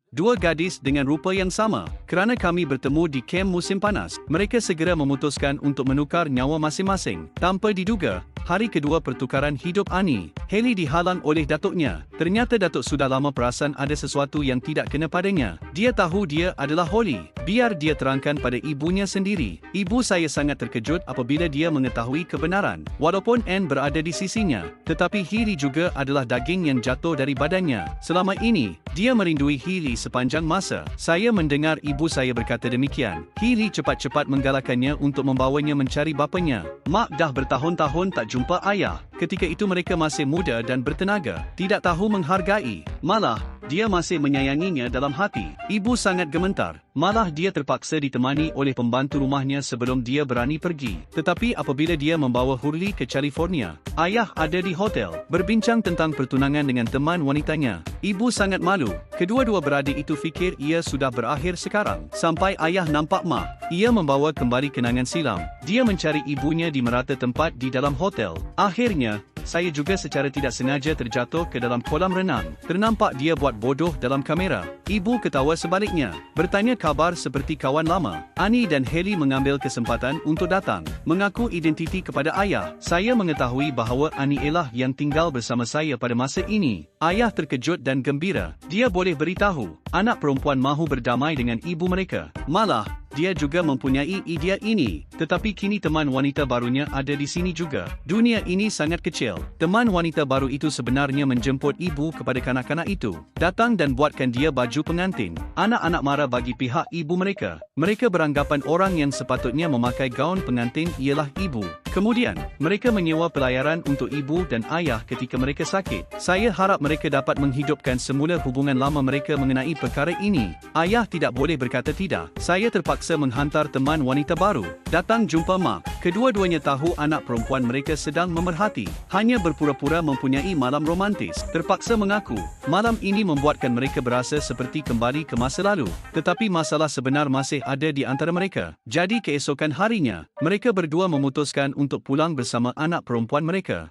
Dua gadis dengan rupa yang sama. Kerana kami bertemu di kem musim panas, mereka segera memutuskan untuk menukar nyawa masing-masing. Tanpa diduga, hari kedua pertukaran hidup Ani, Hailey dihalang oleh datuknya. Ternyata datuk sudah lama perasan ada sesuatu yang tidak kena padanya. Dia tahu dia adalah Holly. Biar dia terangkan pada ibunya sendiri. Ibu saya sangat terkejut apabila dia mengetahui kebenaran. Walaupun Anne berada di sisinya, tetapi Hailey juga adalah daging yang jatuh dari badannya. Selama ini, dia merindui Hailey sepanjang masa. Saya mendengar ibu saya berkata demikian. Hailey cepat-cepat menggalakkannya untuk membawanya mencari bapanya. Mak dah bertahun-tahun tak jumpa ayah. Ketika itu mereka masih muda dan bertenaga, tidak tahu menghargai. Malah, dia masih menyayanginya dalam hati. Ibu sangat gemetar. Malah dia terpaksa ditemani oleh pembantu rumahnya sebelum dia berani pergi. Tetapi apabila dia membawa Hurley ke California, ayah ada di hotel, berbincang tentang pertunangan dengan teman wanitanya. Ibu sangat malu. Kedua-dua beradik itu fikir ia sudah berakhir sekarang. Sampai ayah nampak mak, ia membawa kembali kenangan silam. Dia mencari ibunya di merata tempat di dalam hotel. Akhirnya, saya juga secara tidak sengaja terjatuh ke dalam kolam renang. Ternampak dia buat bodoh dalam kamera. Ibu ketawa sebaliknya, bertanya kabar seperti kawan lama. Annie dan Hailey mengambil kesempatan untuk datang, mengaku identiti kepada ayah. Saya mengetahui bahawa Annie ialah yang tinggal bersama saya pada masa ini. Ayah terkejut dan gembira. Dia boleh beritahu, anak perempuan mahu berdamai dengan ibu mereka. Malah, dia juga mempunyai idea ini. Tetapi kini teman wanita barunya ada di sini juga. Dunia ini sangat kecil. Teman wanita baru itu sebenarnya menjemput ibu kepada kanak-kanak itu. Datang dan buatkan dia baju pengantin. Anak-anak marah bagi pihak ibu mereka. Mereka beranggapan orang yang sepatutnya memakai gaun pengantin ialah ibu. Kemudian, mereka menyewa pelayaran untuk ibu dan ayah ketika mereka sakit. Saya harap mereka dapat menghidupkan semula hubungan lama mereka mengenai perkara ini. Ayah tidak boleh berkata tidak. Saya terpaksa menghantar teman wanita baru. Datang jumpa mak. Kedua-duanya tahu anak perempuan mereka sedang memerhati. Hanya berpura-pura mempunyai malam romantis. Terpaksa mengaku, malam ini membuatkan mereka berasa seperti kembali ke masa lalu. Tetapi masalah sebenar masih ada di antara mereka. Jadi keesokan harinya, mereka berdua memutuskan untuk pulang bersama anak perempuan mereka.